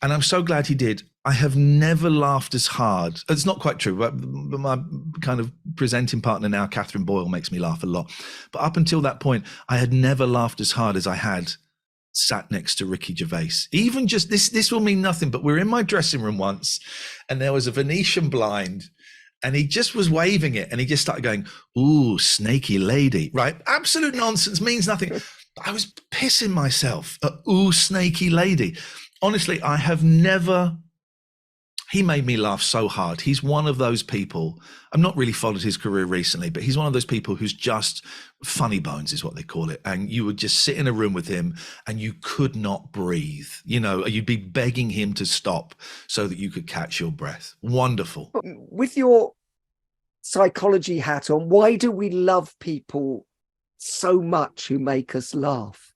And I'm so glad he did. I have never laughed as hard. It's not quite true, but my kind of presenting partner now, Catherine Boyle, makes me laugh a lot. But up until that point, I had never laughed as hard as I had sat next to Ricky Gervais. Even just this will mean nothing, but we're in my dressing room once, and there was a Venetian blind, and he just was waving it, and he just started going, ooh, snaky lady, right? Absolute nonsense, means nothing. I was pissing myself at ooh, snaky lady. Honestly, I have never, he made me laugh so hard. He's one of those people, I've not really followed his career recently, but he's one of those people who's just funny bones is what they call it. And you would just sit in a room with him and you could not breathe. You'd be begging him to stop so that you could catch your breath. Wonderful. With your psychology hat on, why do we love people so much who make us laugh?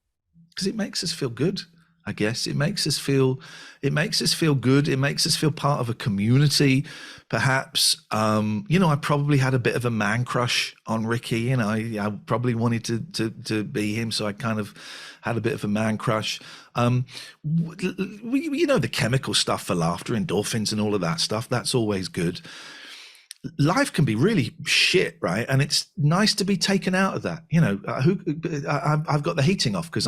Because it makes us feel good. I guess it makes us feel good. It makes us feel part of a community, perhaps. I probably had a bit of a man crush on Ricky. I probably wanted to be him, so I kind of had a bit of a man crush. The chemical stuff for laughter, endorphins and all of that stuff, that's always good. Life can be really shit, right? And it's nice to be taken out of that. I've got the heating off because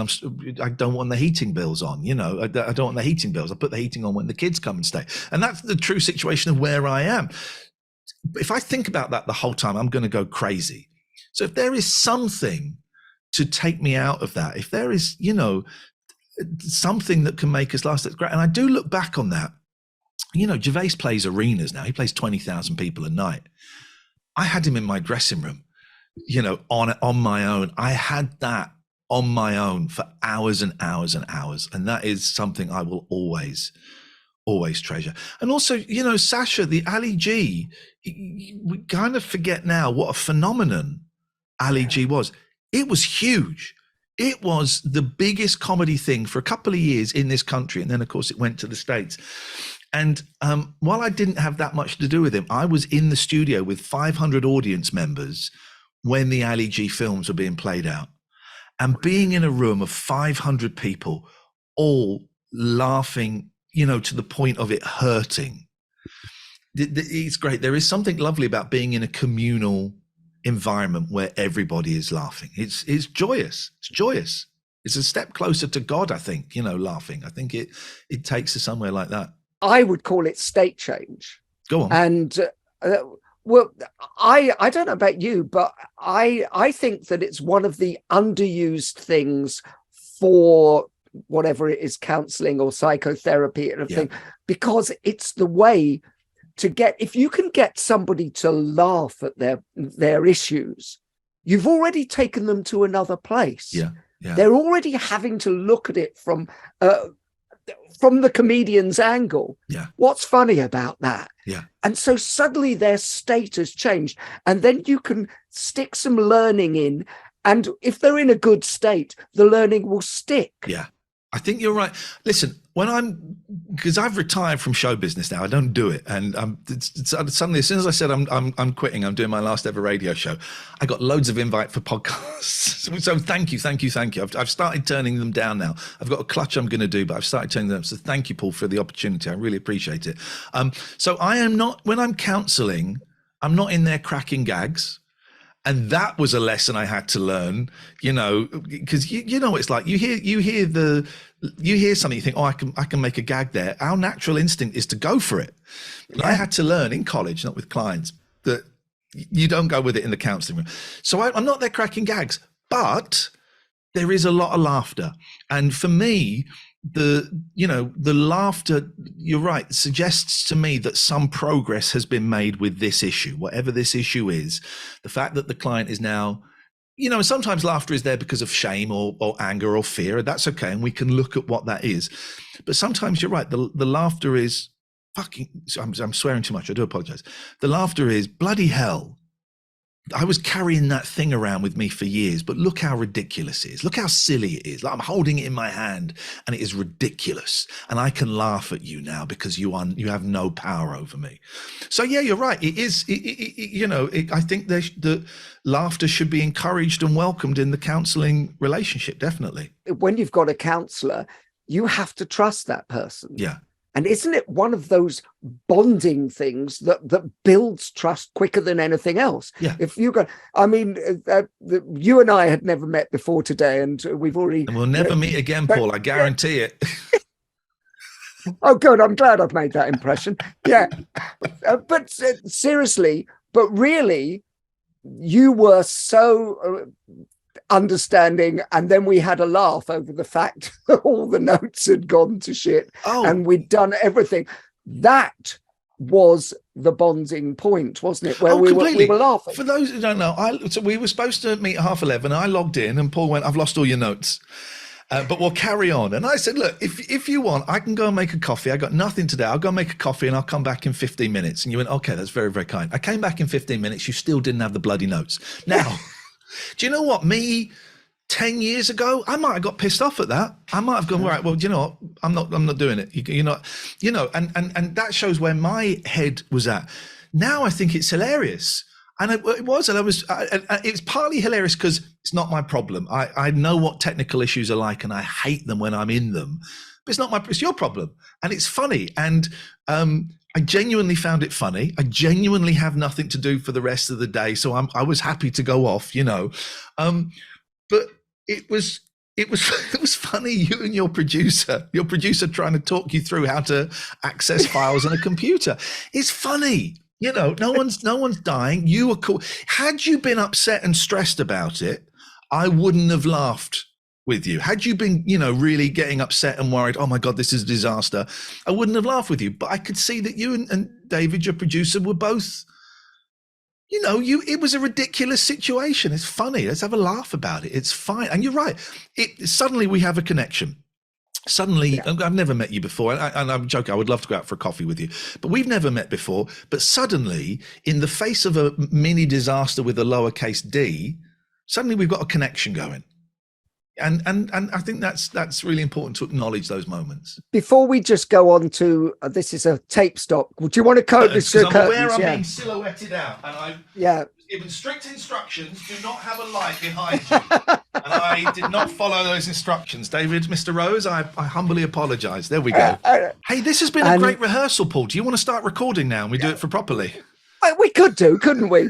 I don't want the heating bills on. I don't want the heating bills. I put the heating on when the kids come and stay, and that's the true situation of where I am. If I think about that the whole time, I'm going to go crazy. So if there is something to take me out of that, if there is, something that can make us laugh. That's great. And I do look back on that. You know, Gervais plays arenas now. He plays 20,000 people a night. I had him in my dressing room, you know, on my own. I had that on my own for hours and hours and hours. And that is something I will always treasure. And also, you know, Sasha, the Ali G, we kind of forget now what a phenomenon Ali G was. It was huge. It was the biggest comedy thing for a couple of years in this country. And then, of course, it went to the States. And while I didn't have that much to do with him, I was in the studio with 500 audience members when the Ali G films were being played out. And being in a room of 500 people, all laughing, you know, to the point of it hurting. It's great. There is something lovely about being in a communal environment where everybody is laughing. It's joyous. It's joyous. It's a step closer to God, I think, you know, laughing. I think it takes us somewhere like that. I would call it state change. Go on. And well, I don't know about you, but I think that it's one of the underused things for whatever it is, counseling or psychotherapy and everything, because it's the way to get, if you can get somebody to laugh at their issues, you've already taken them to another place. Yeah. They're already having to look at it from the comedian's angle. Yeah. What's funny about that? Yeah. And so suddenly their state has changed. And then you can stick some learning in. And if they're in a good state, the learning will stick. Yeah. I think you're right. Listen, because I've retired from show business now, I don't do it. And suddenly, as soon as I said I'm quitting, I'm doing my last ever radio show, I got loads of invite for podcasts. So thank you. I've started turning them down now. I've got a clutch I'm going to do, but I've started turning them down. So thank you, Paul, for the opportunity. I really appreciate it. So I am not, when I'm counseling, I'm not in there cracking gags. And that was a lesson I had to learn, you know, because you know what it's like. You hear something, you think, oh, I can make a gag there. Our natural instinct is to go for it. Yeah. I had to learn in college, not with clients, that you don't go with it in the counseling room. So I'm not there cracking gags, but there is a lot of laughter. And for me, the laughter, you're right, suggests to me that some progress has been made with this issue, whatever this issue is. The fact that the client is now, you know, sometimes laughter is there because of shame or anger or fear, and that's okay. And we can look at what that is. But sometimes you're right. The laughter is fucking, I'm swearing too much. I do apologize. The laughter is bloody hell. I was carrying that thing around with me for years, but look how ridiculous it is. Look how silly it is. Like I'm holding it in my hand and it is ridiculous. And I can laugh at you now because you have no power over me. So yeah, you're right. It is, I think the laughter should be encouraged and welcomed in the counseling relationship. Definitely. When you've got a counselor, you have to trust that person. Yeah. And isn't it one of those bonding things that builds trust quicker than anything else? Yeah. If you go, I mean, you and I had never met before today, and we've already. And we'll never meet again, Paul. I guarantee it. Oh, good. I'm glad I've made that impression. Yeah. But seriously, but really, you were so understanding, and then we had a laugh over the fact that all the notes had gone to shit and we'd done everything. That was the bonding point, wasn't it? Where we were laughing. For those who don't know, so we were supposed to meet at 11:30. I logged in and Paul went, I've lost all your notes. But we'll carry on. And I said, look, if you want, I can go and make a coffee. I got nothing today. I'll go make a coffee and I'll come back in 15 minutes. And you went, okay, that's very, very kind. I came back in 15 minutes. You still didn't have the bloody notes. Now, do you know what? Me 10 years ago, I might have got pissed off at that. I might have gone, right, well, you know what? I'm not doing it. And that shows where my head was at. Now I think it's hilarious. And it was, and it's partly hilarious because it's not my problem. I know what technical issues are like and I hate them when I'm in them, but it's your problem. And it's funny. And, I genuinely found it funny. I genuinely have nothing to do for the rest of the day. So I was happy to go off, you know. But it was funny, you and your producer trying to talk you through how to access files on a computer. It's funny. You know, no one's dying. You were cool. Had you been upset and stressed about it, I wouldn't have laughed with you. Had you been, really getting upset and worried, oh my God, this is a disaster, I wouldn't have laughed with you. But I could see that you and David, your producer, were both, it was a ridiculous situation. It's funny. Let's have a laugh about it. It's fine. And you're right. Suddenly we have a connection. Suddenly, I've never met you before, and I'm joking, I would love to go out for a coffee with you, but we've never met before. But suddenly, in the face of a mini disaster with a lowercase d, suddenly we've got a connection going. And I think that's really important to acknowledge those moments. Before we just go on to, this is a tape stop, would you want to code this? I'm aware I'm being silhouetted out, and I've given strict instructions, do not have a light behind you. And I did not follow those instructions. David, Mr. Rose, I humbly apologise. There we go. Hey, this has been a great rehearsal, Paul. Do you want to start recording now and we do it for properly? We could do, couldn't we?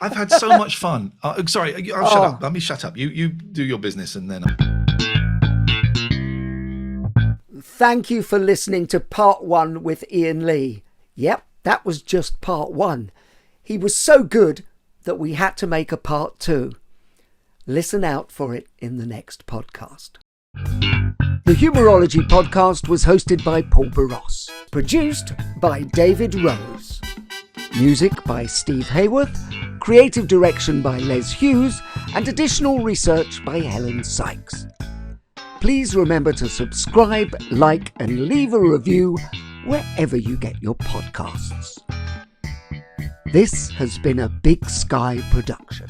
I've had so much fun. Sorry, I'll shut up. Let me shut up. You do your business and then... Thank you for listening to part 1 with Iain Lee. Yep, that was just part 1. He was so good that we had to make a part 2. Listen out for it in the next podcast. The Humourology Podcast was hosted by Paul Boross. Produced by David Rose. Music by Steve Hayworth. Creative direction by Les Hughes. And additional research by Helen Sykes. Please remember to subscribe, like and leave a review wherever you get your podcasts. This has been a Big Sky production.